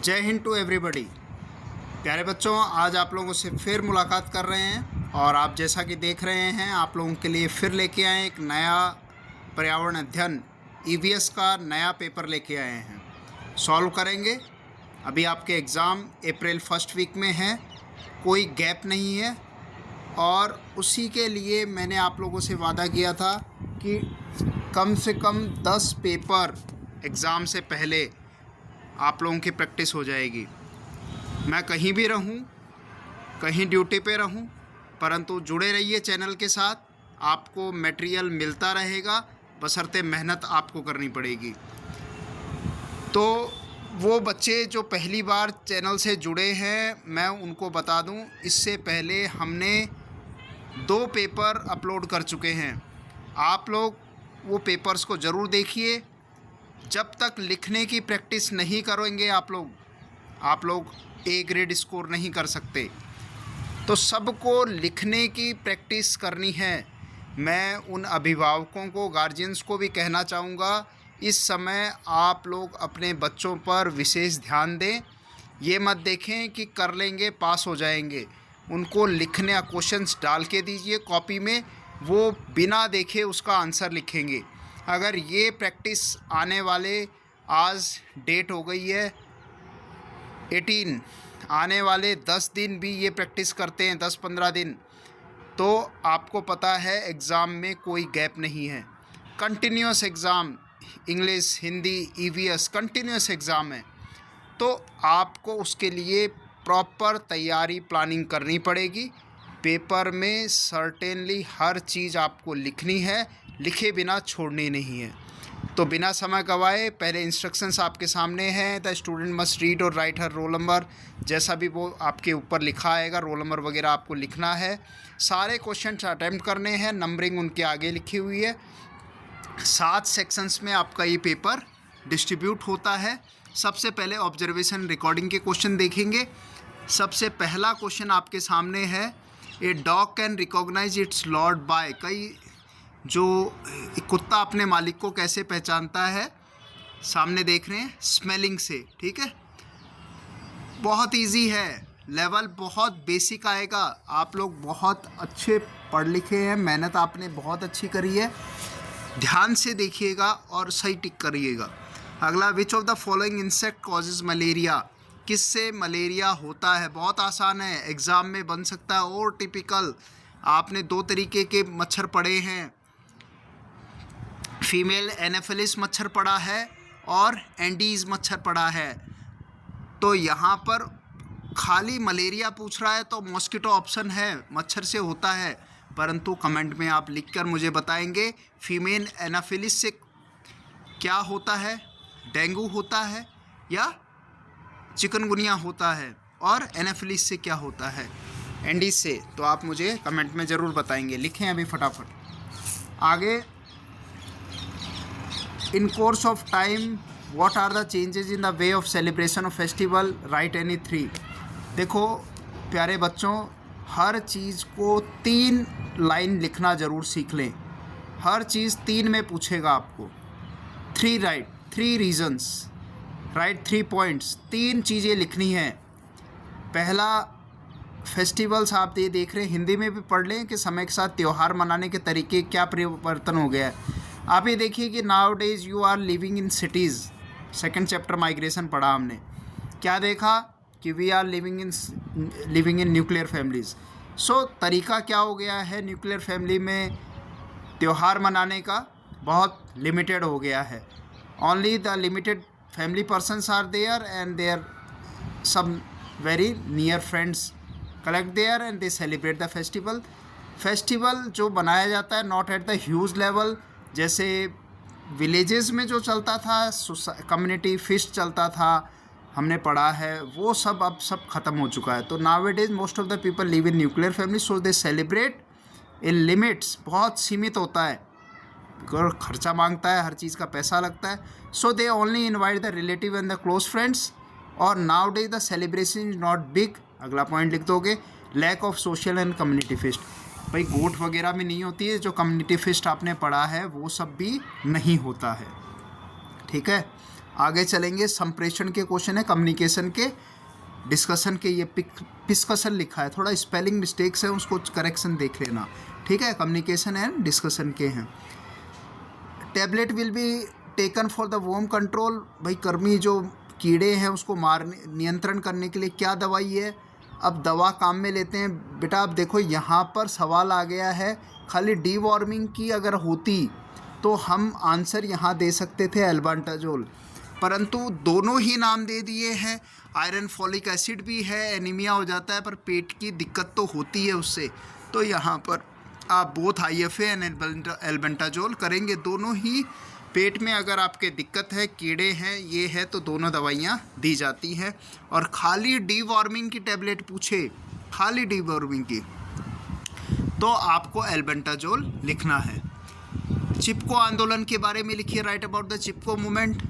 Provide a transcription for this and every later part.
जय Hind to everybody. प्यारे बच्चों, आज आप लोगों से फिर मुलाकात कर रहे हैं और आप जैसा कि देख रहे हैं आप लोगों के लिए फिर लेके आए एक नया पर्यावरण अध्ययन ईवीएस का नया पेपर लेके आए हैं। सॉल्व करेंगे। अभी आपके एग्ज़ाम अप्रैल फर्स्ट वीक में है, कोई गैप नहीं है और उसी के लिए मैंने आप लोगों से वादा किया था कि कम से कम 10 पेपर एग्ज़ाम से पहले आप लोगों की प्रैक्टिस हो जाएगी। मैं कहीं भी रहूं, कहीं ड्यूटी पे रहूं, परंतु जुड़े रहिए चैनल के साथ। आपको मटेरियल मिलता रहेगा, बशर्ते मेहनत आपको करनी पड़ेगी। तो वो बच्चे जो पहली बार चैनल से जुड़े हैं, मैं उनको बता दूं, इससे पहले हमने 2 पेपर अपलोड कर चुके हैं। आप लोग वो पेपर्स को ज़रूर देखिए। जब तक लिखने की प्रैक्टिस नहीं करेंगे आप लोग ए ग्रेड स्कोर नहीं कर सकते। तो सबको लिखने की प्रैक्टिस करनी है। मैं उन अभिभावकों को, गार्जियंस को भी कहना चाहूँगा, इस समय आप लोग अपने बच्चों पर विशेष ध्यान दें। ये मत देखें कि कर लेंगे पास हो जाएंगे। उनको लिखने क्वेश्चंस डाल के दीजिए कॉपी में, वो बिना देखे उसका आंसर लिखेंगे। अगर ये प्रैक्टिस आने वाले, आज डेट हो गई है 18, आने वाले 10 दिन भी ये प्रैक्टिस करते हैं, 10-15 दिन, तो आपको पता है एग्ज़ाम में कोई गैप नहीं है। Continuous exam, English, Hindi, EVS continuous exam है। तो आपको उसके लिए प्रॉपर तैयारी, प्लानिंग करनी पड़ेगी। पेपर में सर्टेनली हर चीज़ आपको लिखनी है, लिखे बिना छोड़नी नहीं है। तो बिना समय गवाए, पहले इंस्ट्रक्शंस आपके सामने हैं। द स्टूडेंट मस्ट रीड और राइट हर रोल नंबर, जैसा भी वो आपके ऊपर लिखा आएगा, रोल नंबर वगैरह आपको लिखना है। सारे क्वेश्चन अटैम्प्ट करने हैं, नंबरिंग उनके आगे लिखी हुई है। 7 सेक्शंस में आपका ये पेपर डिस्ट्रीब्यूट होता है। सबसे पहले ऑब्जर्वेशन रिकॉर्डिंग के क्वेश्चन देखेंगे। सबसे पहला क्वेश्चन आपके सामने है, a dog can recognise its lord by. कई जो कुत्ता अपने मालिक को कैसे पहचानता है, सामने देख रहे हैं, स्मेलिंग से। ठीक है, बहुत इजी है, लेवल बहुत बेसिक आएगा। आप लोग बहुत अच्छे पढ़ लिखे हैं, मेहनत आपने बहुत अच्छी करी है। ध्यान से देखिएगा और सही टिक करिएगा। अगला, which of the following insect causes malaria. किससे मलेरिया होता है? बहुत आसान है, एग्ज़ाम में बन सकता है। और टिपिकल, आपने 2 तरीके के मच्छर पढ़े हैं, फीमेल एनाफिलिस मच्छर पड़ा है और एंडीज़ मच्छर पड़ा है। तो यहाँ पर खाली मलेरिया पूछ रहा है तो मॉस्किटो ऑप्शन है, मच्छर से होता है। परंतु कमेंट में आप लिखकर मुझे बताएंगे फीमेल एनाफिलिस से क्या होता है, डेंगू होता है या चिकनगुनिया होता है, और एनाफिलिस से क्या होता है, एंडीज से। तो आप मुझे कमेंट में ज़रूर बताएंगे। लिखें अभी फटाफट। आगे, in course of time what are the changes in the way of celebration of festival, right any 3। देखो प्यारे बच्चों, हर चीज़ को 3 लाइन लिखना ज़रूर सीख लें। हर चीज़ 3 में पूछेगा आपको। 3 राइट, 3 रीजन्स राइट, 3 पॉइंट्स, 3 चीज़ें लिखनी है। पहला, फेस्टिवल्स आप ये देख रहे हैं, हिंदी में भी पढ़ लें कि समय के साथ त्यौहार मनाने के तरीके क्या परिवर्तन हो गया है। आप ये देखिए कि nowadays you are living in cities. Second chapter migration पढ़ा हमने, क्या देखा कि we are living in nuclear families. So तरीका क्या हो गया है, न्यूक्लियर फैमिली में त्यौहार मनाने का बहुत लिमिटेड हो गया है। Only the limited family persons are there and there some very near friends collect there and they celebrate the festival. Festival जो बनाया जाता है not at the huge level, जैसे विलेजेस में जो चलता था, कम्युनिटी फिस्ट चलता था, हमने पढ़ा है, वो सब अब सब ख़त्म हो चुका है। तो nowadays most of the people live in nuclear family, so they celebrate in limits. बहुत सीमित होता है, खर्चा मांगता है, हर चीज़ का पैसा लगता है। So they only invite the relative and the close friends. और nowadays the celebration is not big. अगला पॉइंट लिख दोगे, lack of social and community feast. भाई गोट वगैरह में नहीं होती है, जो कम्युनिटी फिस्ट आपने पढ़ा है वो सब भी नहीं होता है। ठीक है, आगे चलेंगे, संप्रेषण के क्वेश्चन है, कम्युनिकेशन के, डिस्कशन के, ये डिस्कशन लिखा है, थोड़ा स्पेलिंग मिस्टेक्स है, उसको करेक्शन देख लेना, ठीक है। कम्युनिकेशन एंड डिस्कशन के हैं। Tablet will be taken for the worm control, भाई कर्मी जो कीड़े हैं उसको मारने, नियंत्रण करने के लिए क्या दवाई है। अब दवा काम में लेते हैं बेटा। अब देखो यहाँ पर सवाल आ गया है, खाली डीवॉर्मिंग की अगर होती तो हम आंसर यहाँ दे सकते थे एल्बेंडाजोल, परंतु दोनों ही नाम दे दिए हैं। आयरन फॉलिक एसिड भी है, एनीमिया हो जाता है, पर पेट की दिक्कत तो होती है उससे, तो यहाँ पर आप बोथ IFA एंड एल्बेंडाजोल करेंगे। दोनों ही पेट में अगर आपके दिक्कत है, कीड़े हैं, ये है, तो दोनों दवाइयाँ दी जाती हैं। और खाली डीवॉर्मिंग की टैबलेट पूछे, खाली डीवॉर्मिंग की, तो आपको एल्बेंडाजोल लिखना है। चिपको आंदोलन के बारे में लिखिए, right about the Chipko movement.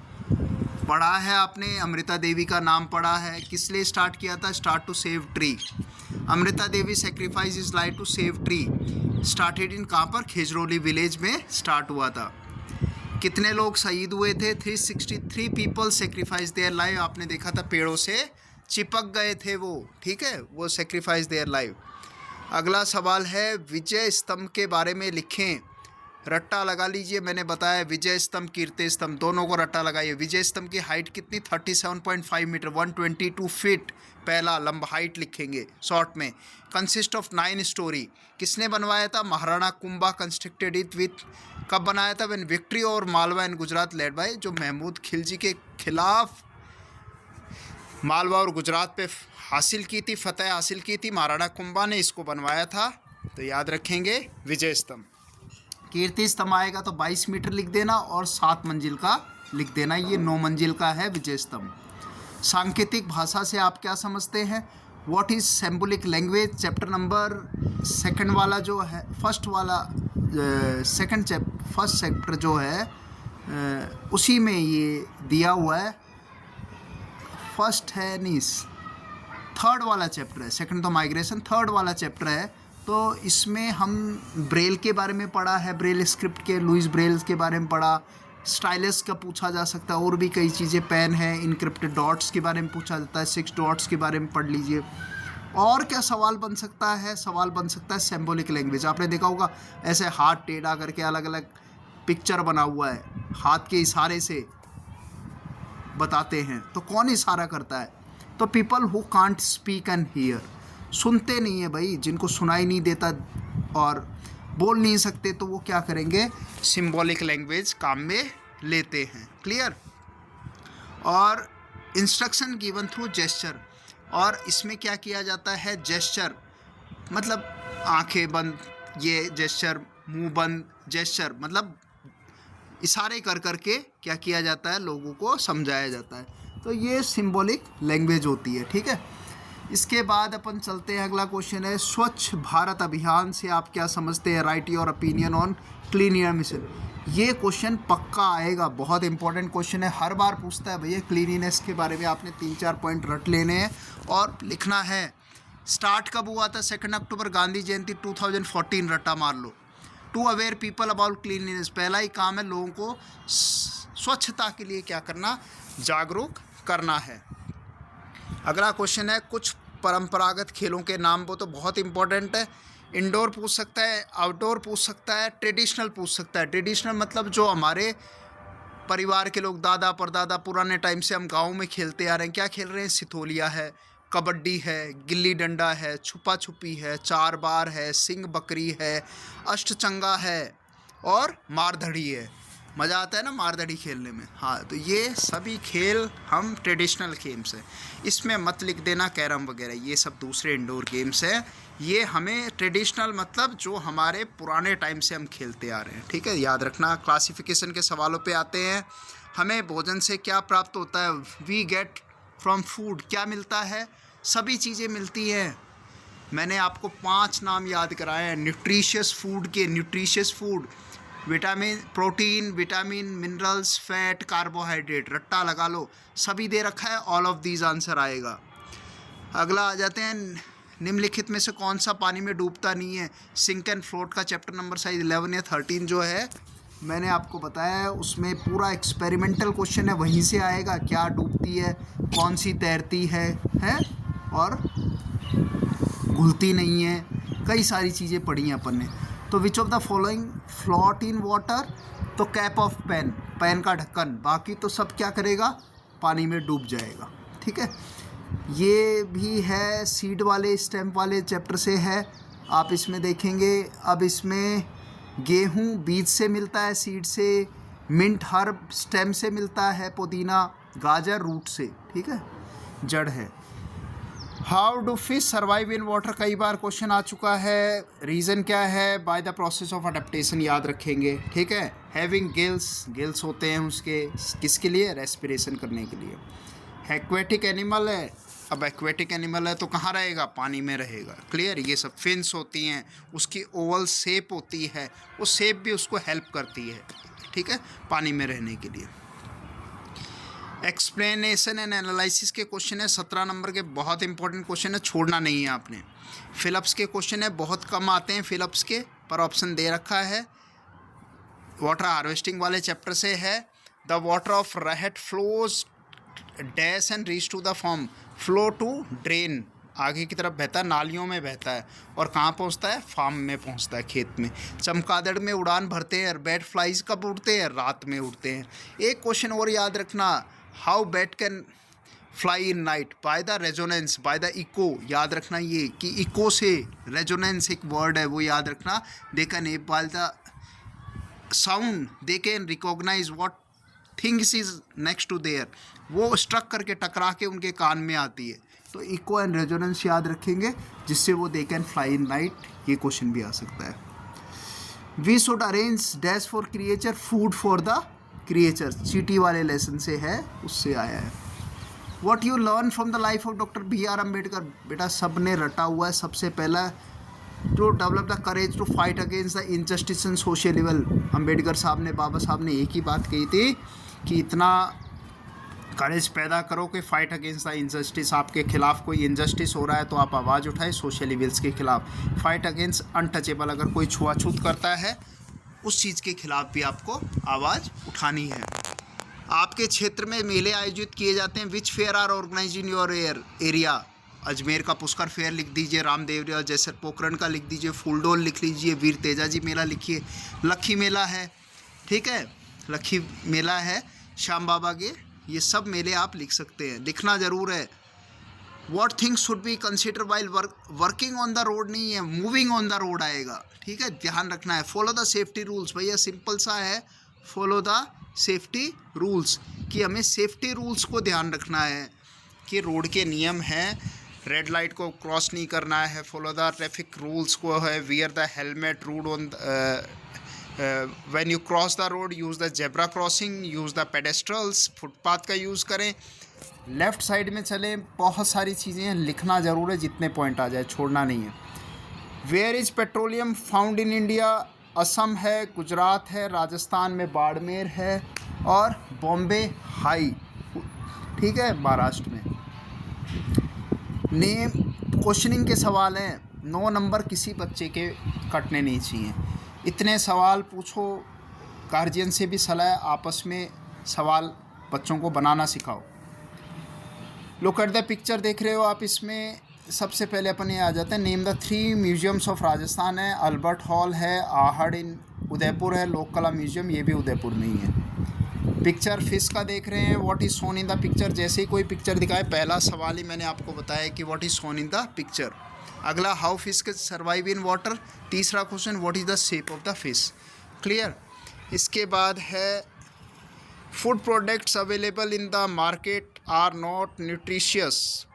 पढ़ा है आपने, अमृता देवी का नाम पढ़ा है, किस लिए स्टार्ट किया था, start to save tree. Amrita Devi sacrifice is life to save tree, started in कहाँ पर, खेजरोली विलेज में स्टार्ट हुआ था। कितने लोग शहीद हुए थे, 363 पीपल सेक्रीफाइस देयर लाइफ। आपने देखा था पेड़ों से चिपक गए थे वो, ठीक है, वो सेक्रीफाइस देयर लाइफ। अगला सवाल है, विजय स्तंभ के बारे में लिखें, रट्टा लगा लीजिए। मैंने बताया विजय स्तंभ, कीर्ति स्तंभ, दोनों को रट्टा लगाइए। विजय स्तंभ की हाइट कितनी, 37.5 मीटर, 122 फीट। पहला लंबा हाइट लिखेंगे शॉर्ट में। कंसिस्ट ऑफ 9 स्टोरी, किसने बनवाया था, Maharana Kumbha constructed it with, कब बनाया था, व्हेन विक्ट्री और Malwa and Gujarat led by, जो महमूद खिलजी के खिलाफ मालवा और गुजरात पे हासिल की थी, फतह हासिल की थी, महाराणा कुंभा ने इसको बनवाया था, तो याद रखेंगे विजय स्तंभ। कीर्ति स्तंभ आएगा तो 22 मीटर लिख देना और 7 मंजिल का लिख देना, ये 9 मंजिल का है विजय स्तंभ। सांकेतिक भाषा से आप क्या समझते हैं, what is symbolic language, chapter number 2 वाला जो है, फर्स्ट वाला फर्स्ट चैप्टर जो है उसी में ये दिया हुआ है। फर्स्ट है नहीं, 3rd वाला चैप्टर है, 2nd तो माइग्रेशन, 3rd वाला चैप्टर है। तो इसमें हम ब्रेल के बारे में पढ़ा है, ब्रेल स्क्रिप्ट के, लुइस ब्रेल के बारे में पढ़ा, स्टाइलस का पूछा जा सकता है, और भी कई चीज़ें, पेन है, इनक्रिप्टेड डॉट्स के बारे में पूछा जाता है, 6 डॉट्स के बारे में पढ़ लीजिए। और क्या सवाल बन सकता है, सवाल बन सकता है सिंबॉलिक लैंग्वेज। आपने देखा होगा ऐसे हाथ टेढ़ा करके अलग अलग पिक्चर बना हुआ है, हाथ के इशारे से बताते हैं, तो कौन इशारा करता है, तो people who can't speak and here, सुनते नहीं है भाई, जिनको सुनाई नहीं देता और बोल नहीं सकते, तो वो क्या करेंगे, सिंबॉलिक लैंग्वेज काम में लेते हैं। क्लियर। और इंस्ट्रक्शन गिवन थ्रू जेस्चर, और इसमें क्या किया जाता है, जेस्चर मतलब आंखें बंद, ये जेस्चर, मुंह बंद, जेस्चर मतलब इशारे कर करके क्या किया जाता है, लोगों को समझाया जाता है, तो ये सिंबॉलिक लैंग्वेज होती है, ठीक है। इसके बाद अपन चलते हैं, अगला क्वेश्चन है, स्वच्छ भारत अभियान से आप क्या समझते हैं, right your opinion on clean air mission. ये क्वेश्चन पक्का आएगा, बहुत इंपॉर्टेंट क्वेश्चन है, हर बार पूछता है भैया क्लीनिनेस के बारे में, आपने 3-4 पॉइंट रट लेने हैं और लिखना है। स्टार्ट कब हुआ था, 2 अक्टूबर, गांधी जयंती 2014, रट्टा मार लो। To aware people about cleanliness, पहला ही काम है लोगों को स्वच्छता के लिए क्या करना, जागरूक करना है। अगला क्वेश्चन है, कुछ परंपरागत खेलों के नाम, वो तो बहुत इंपॉर्टेंट है, इंडोर पूछ सकता है, आउटडोर पूछ सकता है, ट्रेडिशनल पूछ सकता है। ट्रेडिशनल मतलब जो हमारे परिवार के लोग, दादा परदादा पुराने टाइम से हम गाँव में खेलते आ रहे हैं, क्या खेल रहे हैं, सिथोलिया है, कबड्डी है, गिल्ली डंडा है, छुपा छुपी है, 4 बार है, सिंग बकरी है, अष्टचंगा है और मारधड़ी है। मज़ा आता है ना मारधड़ी खेलने में, हाँ, तो ये सभी खेल हम ट्रेडिशनल गेम्स हैं। इसमें मत लिख देना कैरम वगैरह, ये सब दूसरे इंडोर गेम्स हैं। ये हमें ट्रेडिशनल मतलब जो हमारे पुराने टाइम से हम खेलते आ रहे हैं, ठीक है, याद रखना। क्लासिफिकेशन के सवालों पे आते हैं, हमें भोजन से क्या प्राप्त होता है, वी गेट फ्रॉम फूड, क्या मिलता है, सभी चीज़ें मिलती हैं। मैंने आपको 5 नाम याद कराए हैं न्यूट्रिशियस फूड के, nutritious food, vitamin, protein, vitamin, minerals, fat, carbohydrate, रट्टा लगा लो, सभी दे रखा है, ऑल ऑफ दीज आंसर आएगा। अगला आ जाते हैं, निम्नलिखित में से कौन सा पानी में डूबता नहीं है, सिंक एंड फ्लोट का चैप्टर नंबर शायद 11 या 13 जो है मैंने आपको बताया है, उसमें पूरा एक्सपेरिमेंटल क्वेश्चन है, वहीं से आएगा क्या डूबती है, कौन सी तैरती है और घुलती नहीं है, कई सारी चीज़ें पढ़ी हैं अपन ने। तो which of the following float in water, तो कैप ऑफ पेन, पेन का ढक्कन, बाकी तो सब क्या करेगा, पानी में डूब जाएगा। ठीक है, ये भी है सीड वाले स्टेम्प वाले चैप्टर से है, आप इसमें देखेंगे। अब इसमें गेहूँ बीज से मिलता है, सीड से, मिंट हर्ब स्टेम से मिलता है, पुदीना, गाजर रूट से, ठीक है, जड़ है। How do fish survive in water, कई बार क्वेश्चन आ चुका है। रीज़न क्या है, by the process of adaptation, याद रखेंगे। ठीक है, हैविंग गिल्स, गिल्स होते हैं उसके, किसके लिए, रेस्पिरेशन करने के लिए। एक्वेटिक एनिमल है, अब एक्वेटिक एनिमल है तो कहाँ रहेगा, पानी में रहेगा। क्लियर, ये सब फिन्स होती हैं, उसकी ओवल शेप होती है, वो शेप भी उसको हेल्प करती है, ठीक है, पानी में रहने के लिए। एक्सप्लेनेशन एंड एनालिसिस के क्वेश्चन है 17 नंबर के, बहुत इंपॉर्टेंट क्वेश्चन है, छोड़ना नहीं है आपने। फिलअप्स के क्वेश्चन है, बहुत कम आते हैं फिलअप्स के, पर ऑप्शन दे रखा है। वाटर हार्वेस्टिंग वाले चैप्टर से है। द वाटर ऑफ रहट flows dash and reach to the farm, flow to drain, आगे की तरफ बहता है, नालियों में बहता है, और कहाँ पहुँचता है, फार्म में पहुँचता है, खेत में। चमगादड़ में उड़ान भरते हैं, बैट फ्लाइज कब उड़ते हैं, रात में उड़ते हैं। एक क्वेश्चन और याद रखना, how bat can fly in night, by the resonance, by the echo, याद रखना ये कि इको से, रेजोनेंस एक वर्ड है वो याद रखना। They can by the sound they can recognise what things is next to there, वो स्ट्रक करके टकरा के उनके कान में आती है। तो इको एंड रेजोनेंस याद रखेंगे, जिससे वो they can fly in night, ये क्वेश्चन भी आ सकता है। We should arrange dash for creature, food for the creature, चीटी वाले लेसन से है, उससे आया है। What you learn from the life of doctor B R Ambedkar, बेटा सब ने रटा हुआ है। सबसे पहला, to develop the courage to fight against the injustice in social evil, Ambedkar sahab ने, बाबा साहब ने एक ही बात कही थी कि इतना करेज पैदा करो कि फाइट अगेंस्ट द इनजस्टिस, आपके खिलाफ कोई इनजस्टिस हो रहा है तो आप आवाज़ उठाए सोशल इविल्स के खिलाफ। फाइट अगेंस्ट अनटचेबल, अगर कोई छुआछूत करता है उस चीज़ के खिलाफ भी आपको आवाज़ उठानी है। आपके क्षेत्र में मेले आयोजित किए जाते हैं, which fair are organize in your area, Ajmer का पुष्कर फेयर लिख दीजिए, रामदेवरिया जैसर पोखरण का लिख दीजिए, फूलडोल लिख लीजिए, वीर तेजाजी मेला लिखिए, लक्खी मेला है, ठीक है, लक्खी मेला है, श्याम बाबा के, ये सब मेले आप लिख सकते हैं, लिखना ज़रूर है। What things should be consider while working on the road नहीं है, मूविंग ऑन द रोड आएगा, ठीक है, ध्यान रखना है। फॉलो द सेफ्टी रूल्स, भैया सिंपल सा है, फॉलो द सेफ्टी रूल्स, कि हमें सेफ्टी रूल्स को ध्यान रखना है कि रोड के नियम हैं, रेड लाइट को क्रॉस नहीं करना है, फॉलो द ट्रैफिक रूल्स को है, wear the helmet, rude on when you cross the road, use the zebra crossing, use the pedestals, footpath का यूज़ करें, लेफ़्ट साइड में चलें, बहुत सारी चीज़ें लिखना ज़रूर है, जितने पॉइंट आ जाए छोड़ना नहीं है। Where is petroleum found in India, Assam है, गुजरात है, राजस्थान में बाड़मेर है, और बॉम्बे हाई, ठीक है, महाराष्ट्र में। नेम क्वेश्चनिंग के सवाल हैं, 9 नंबर किसी बच्चे के कटने नहीं चाहिए। इतने सवाल पूछो, गार्जियन से भी सलाह, आपस में सवाल बच्चों को बनाना सिखाओ। लुक एट द पिक्चर देख रहे हो आप, इसमें सबसे पहले अपन ये आ जाते हैं, name the 3 museums of Rajasthan है, अल्बर्ट हॉल है, आहड़ इन उदयपुर है, लोक कला म्यूजियम, ये भी उदयपुर में ही है। पिक्चर फिश का देख रहे हैं, what is shown in the picture, जैसे ही कोई पिक्चर दिखाए, पहला सवाल ही मैंने आपको बताया कि what is shown in the picture. अगला, how fish can survive in water, तीसरा question, what is the shape of the fish, clear. इसके बाद है, food products available in the market are not nutritious,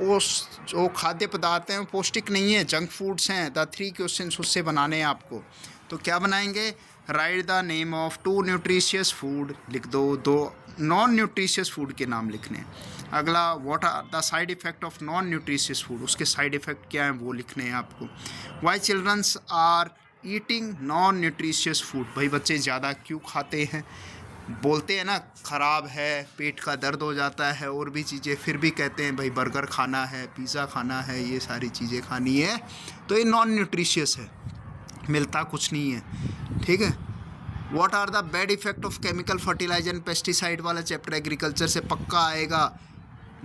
जो खाद्य पदार्थ हैं वो पौष्टिक नहीं है, जंक फूड्स हैं। द 3 क्वेश्चन उससे बनाने हैं आपको, तो क्या बनाएंगे, right the name of 2 nutritious food लिख दो, 2 नॉन न्यूट्रिशियस फूड के नाम लिखने हैं। अगला, what are the side effect of non nutritious food, उसके साइड इफ़ेक्ट क्या हैं वो लिखने हैं आपको। Why childrens are eating non nutritious food, भाई बच्चे ज़्यादा क्यों खाते हैं, बोलते हैं ना ख़राब है, पेट का दर्द हो जाता है और भी चीज़ें, फिर भी कहते हैं भाई बर्गर खाना है, पिज़्ज़ा खाना है, ये सारी चीज़ें खानी है, तो ये नॉन न्यूट्रिशियस है, मिलता कुछ नहीं है, ठीक है। What are the bad effect of chemical fertiliser and pesticide वाला चैप्टर एग्रीकल्चर से पक्का आएगा।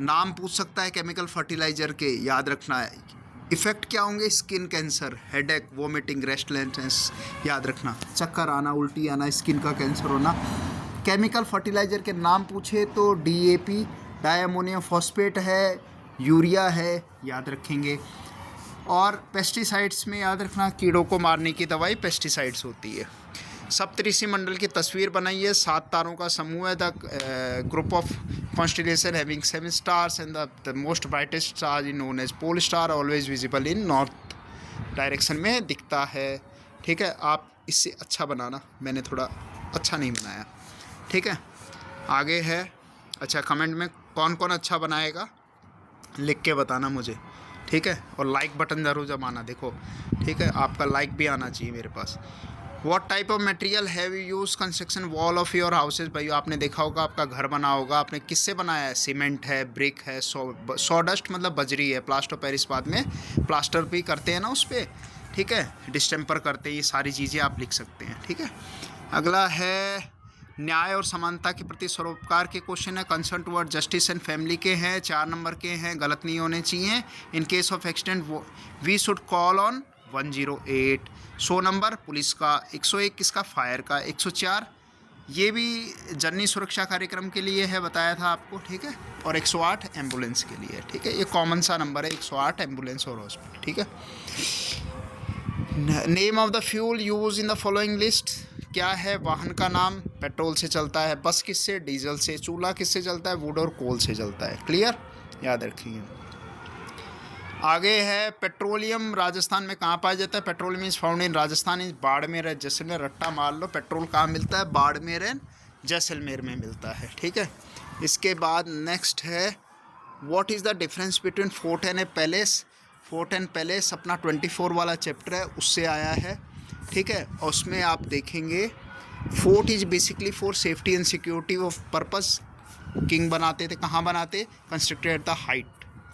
नाम पूछ सकता है केमिकल फर्टिलाइजर के, याद रखना है। इफेक्ट क्या होंगे? Skin cancer, headache, vomiting, restlessness, याद रखना। चक्कर आना, उल्टी आना, स्किन का कैंसर होना। केमिकल फर्टिलाइजर के नाम पूछे तो DAP डाई अमोनियम फॉस्फेट है, यूरिया है, याद रखेंगे। और पेस्टिसाइड्स में याद रखना कीड़ों को मारने की दवाई पेस्टिसाइड्स होती है। सप्तऋषि मंडल की तस्वीर बनाई है। 7 तारों का समूह है। The group of constellation having 7 stars and the most brightest star is known as pole star, always visible in north direction में दिखता है। ठीक है, आप इससे अच्छा बनाना, मैंने थोड़ा अच्छा नहीं बनाया। ठीक है, आगे है। अच्छा, कमेंट में कौन कौन अच्छा बनाएगा लिख के बताना मुझे। ठीक है, और लाइक बटन ज़रूर जमाना। देखो, ठीक है, आपका लाइक भी आना चाहिए मेरे पास। What type of material have you use construction wall of your houses? भाई आपने देखा होगा, आपका घर बना होगा, आपने किससे बनाया है? सीमेंट है, ब्रिक है, सॉडस्ट मतलब बजरी है, प्लास्टर पेरिस बाद में प्लास्टर भी करते हैं ना उस पर। ठीक है, डिस्टेम्पर करते हैं, ये सारी चीज़ें आप लिख सकते हैं। ठीक है, अगला है न्याय और समानता के प्रति सरोपकार के क्वेश्चन है। Concern toward justice and family के हैं, 4 नंबर के हैं, गलत नहीं होने चाहिए। In case of accident we should call on 108। 100 number police का, 101 किसका? फायर का, 104 ये भी जननी सुरक्षा कार्यक्रम के लिए है, बताया था आपको। ठीक है, और 108 एम्बुलेंस के लिए। ठीक है, ये कॉमन सा नंबर है, 108 एम्बुलेंस और हॉस्पिटल। ठीक है, name of the fuel use in the following list क्या है? वाहन का नाम, पेट्रोल से चलता है। बस किससे? डीजल से। चूल्हा किससे चलता है? वुड और कोल से चलता है। क्लियर, याद रखिए। आगे है पेट्रोलियम राजस्थान में कहाँ पाया जाता है? Petroleum is found in Rajasthan is Barmer है, जैसलमेर। रट्टा मार लो, पेट्रोल कहाँ मिलता है? बाड़मेर एंड जैसलमेर में मिलता है। ठीक है, इसके बाद नेक्स्ट है what is the difference between fort and A palace? Fort and palace अपना 24 वाला चैप्टर है, उससे आया है। ठीक है, और उसमें आप देखेंगे fort is basically for safety and security of purpose. King बनाते थे, कहाँ बनाते? कंस्ट्रक्टेड एट द हाइट,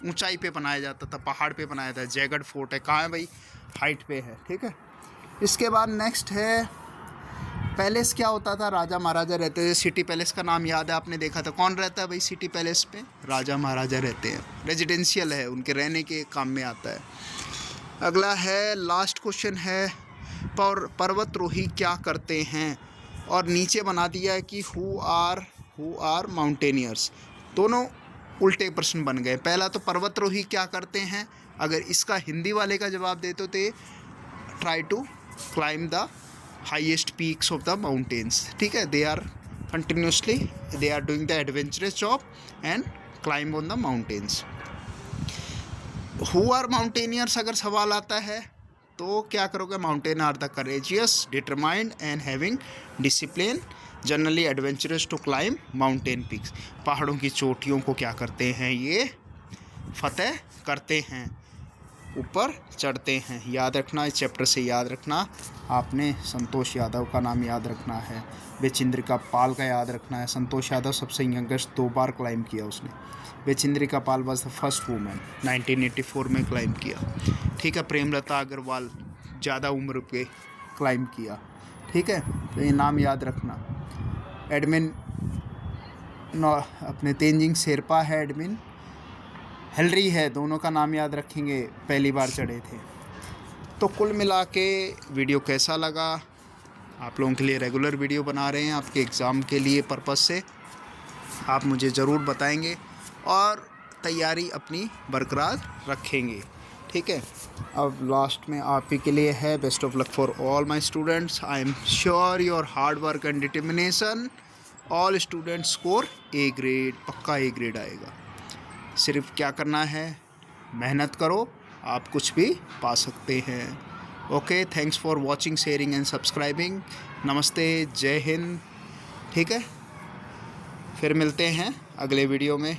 ऊंचाई पे बनाया जाता था, पहाड़ पे बनाया था। जयगढ़ फोर्ट है, कहाँ है भाई? हाइट पे है। ठीक है, इसके बाद नेक्स्ट है पैलेस। क्या होता था? राजा महाराजा रहते थे। सिटी पैलेस का नाम याद है, आपने देखा था। कौन रहता है भाई सिटी पैलेस पे? राजा महाराजा रहते हैं। रेजिडेंशियल है, उनके रहने के काम में आता है। अगला है, लास्ट क्वेश्चन है पर्वतरोही क्या करते हैं? और नीचे बना दिया है कि हु आर माउंटेनियर्स। दोनों उल्टे प्रश्न बन गए। पहला तो पर्वतरोही क्या करते हैं, अगर इसका हिंदी वाले का जवाब देते थे try to climb the highest peaks of the mountains. ठीक है, they are doing the adventurous job and climb on the mountains. Who are mountaineers अगर सवाल आता है तो क्या करोगे? Mountain are the courageous, determined and having discipline, generally adventurous to climb mountain peaks. पहाड़ों की चोटियों को क्या करते हैं? ये फतेह करते हैं, ऊपर चढ़ते हैं। याद रखना, इस चैप्टर से याद रखना आपने। संतोष यादव का नाम याद रखना है, बेचिंद्रिका पाल का याद रखना है। संतोष यादव सबसे यंगेस्ट, 2 बार क्लाइम किया उसने। बेचिंद्रिका पाल वॉज द फर्स्ट वूमेन, 1984 में क्लाइम किया। ठीक है, प्रेमलता अग्रवाल ज़्यादा उम्र पे क्लाइम किया। ठीक है, तो ये नाम याद रखना। एडमिन अपने तेंजिंग शेरपा है, एडमिन हेलरी है, दोनों का नाम याद रखेंगे, पहली बार चढ़े थे। तो कुल मिला के वीडियो कैसा लगा? आप लोगों के लिए रेगुलर वीडियो बना रहे हैं, आपके एग्ज़ाम के लिए पर्पस से। आप मुझे ज़रूर बताएंगे और तैयारी अपनी बरकरार रखेंगे। ठीक है, अब लास्ट में आप ही के लिए है best of luck for all my students. I am sure your hard work and determination all students score A grade, पक्का ए ग्रेड आएगा। सिर्फ क्या करना है? मेहनत करो, आप कुछ भी पा सकते हैं। Okay, thanks for watching, sharing and subscribing. नमस्ते, जय हिंद। ठीक है, फिर मिलते हैं अगले वीडियो में।